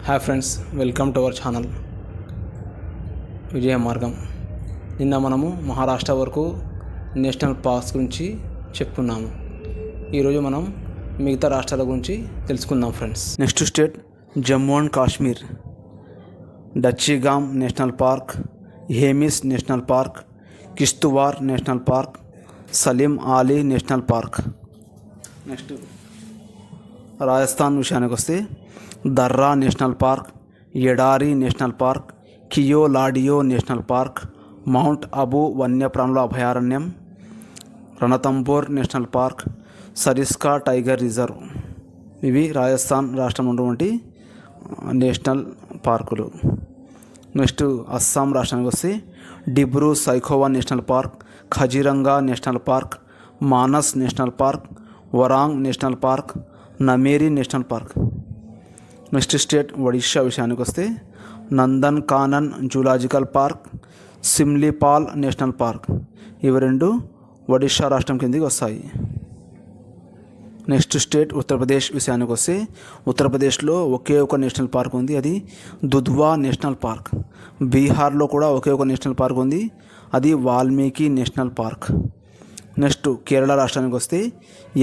Hi friends, welcome to our channel Vijaya Margam. నిన్న మనము మహారాష్ట్ర వరకు నేషనల్ పార్క్స్ గురించి చెప్పుకున్నాము. ఈరోజు మనం మిగతా రాష్ట్రాల గురించి తెలుసుకుందాం friends. Next state Jammu and Kashmir. Dachigam national park, Hemis national park, Kishtwar national park, Salim Ali national park. Next Rajasthan విషయానికి వస్తే దర్రా నేషనల్ పార్క్, ఎడారి national park, Keoladeo national park, mount Abu వన్యప్రాణుల అభయారణ్యం, Ranthambore national park, Sariska tiger reserve. ఇవి రాజస్థాన్ రాష్ట్రంలో ఉన్నటువంటి నేషనల్ పార్కులు. నెక్స్ట్ అస్సాం రాష్ట్రానికి వస్తే Dibru Saikhowa national park, Kaziranga national park, Manas national park, Orang national park, Nameri national park. Next state Odisha విషయానికి వస్తే Nandan Kanan zoological park, Similipal national park. ఇవి రెండు ఒడిషా రాష్ట్రం కిందకి వస్తాయి. నెక్స్ట్ స్టేట్ ఉత్తరప్రదేశ్ విషయానికి వస్తే ఉత్తరప్రదేశ్లో ఒకే ఒక నేషనల్ పార్క్ ఉంది, అది దుధ్వా నేషనల్ పార్క్. బీహార్లో కూడా ఒకే ఒక నేషనల్ పార్క్ ఉంది, అది Valmiki national park. Next Kerala రాష్ట్రానికి వస్తే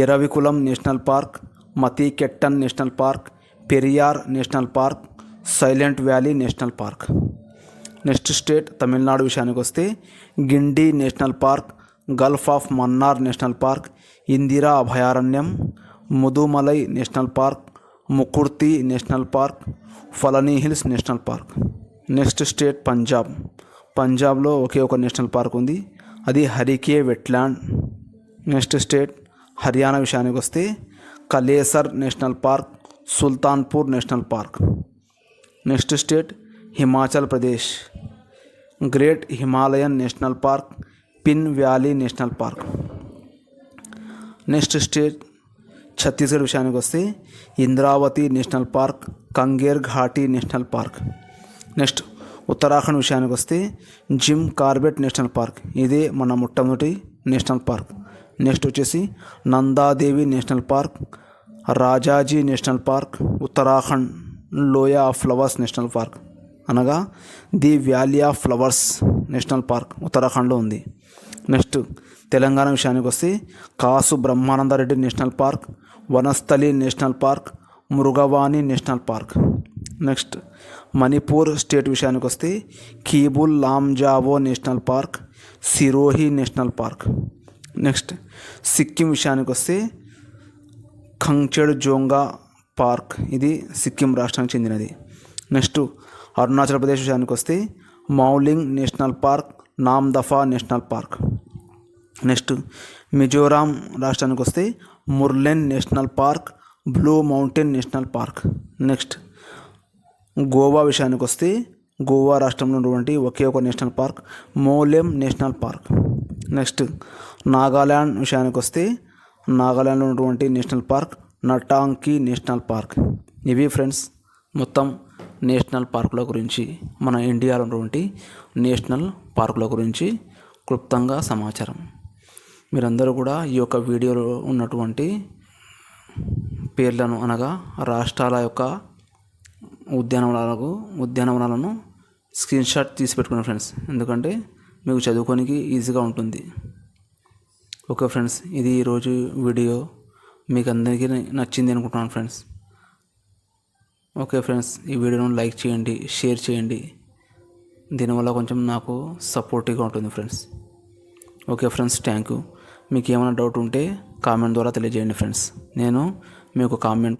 Eravikulam national park, Mathikettan national park, Periyar national park, silent valley national park. Next state Tamil Nadu విషయానికి వస్తే Guindy national park, gulf of Mannar national park, Indira అభయారణ్యం, Mudumalai national park, Mukurthi national park, Palani hills national park. Next state Punjab. పంజాబ్లో ఒకే ఒక నేషనల్ పార్క్ ఉంది, అది Harike wetland. Next state Haryana విషయానికి వస్తే Kalesar national park, Sultanpur national park. Next state Himachal Pradesh. Great Himalayan national park, pin valley national park. Next state Chhattisgarh విషయానికి వస్తే Indravati national park, Kanger ఘాటీ national park. Next Uttarakhand విషయానికి వస్తే జిమ్ కార్బెట్ నేషనల్ పార్క్, ఇదే మన మొట్టమొదటి నేషనల్ పార్క్. నెక్స్ట్ వచ్చేసి Nanda Devi national park, Rajaji national park. Uttarakhand లోయ of flowers national park, అనగా the valley of flowers national park ఉత్తరాఖండ్లో ఉంది. నెక్స్ట్ తెలంగాణ విషయానికి వస్తే Kasu Brahmananda Reddy national park, Vanasthali national park, Mrugavani national park. Next Manipur state విషయానికి వస్తే Keibul Lamjao national park, Sirohi national park. Next Sikkim విషయానికి వస్తే ఖంగ్చెడ్ జోంగా పార్క్, ఇది సిక్కిం రాష్ట్రానికి చెందినది. నెక్స్ట్ అరుణాచల్ ప్రదేశ్ విషయానికి వస్తే Mouling national park, Namdapha national park. Next Mizoram రాష్ట్రానికి వస్తే Murlen national park, blue mountain national park. Next Goa విషయానికి వస్తే గోవా రాష్ట్రంలో ఉన్నటువంటి ఒకే ఒక national park, Mollem national park. Next Nagaland విషయానికి వస్తే నాగాల్యాండ్లో ఉన్నటువంటి national park Ntangki national park. ఇవి ఫ్రెండ్స్ మొత్తం నేషనల్ పార్కుల గురించి, మన ఇండియాలో ఉన్నటువంటి నేషనల్ పార్కుల గురించి క్లుప్తంగా సమాచారం. మీరందరూ కూడా ఈ యొక్క వీడియోలో ఉన్నటువంటి పేర్లను, అనగా రాష్ట్రాల యొక్క ఉద్యానవనాలను స్క్రీన్ షాట్ తీసి పెట్టుకున్నాను ఫ్రెండ్స్, ఎందుకంటే మీకు చదువుకోనికి ఈజీగా ఉంటుంది. ఓకే ఫ్రెండ్స్, ఇది ఈరోజు వీడియో మీకు అందరికీ నచ్చింది అనుకుంటున్నాను ఫ్రెండ్స్. ఓకే ఫ్రెండ్స్, ఈ వీడియోను లైక్ చేయండి, షేర్ చేయండి, దీనివల్ల కొంచెం నాకు సపోర్టివ్గా ఉంటుంది friends. Okay friends, thank you. మీకు ఏమైనా డౌట్ ఉంటే కామెంట్ ద్వారా తెలియజేయండి ఫ్రెండ్స్, నేను మీకు కామెంట్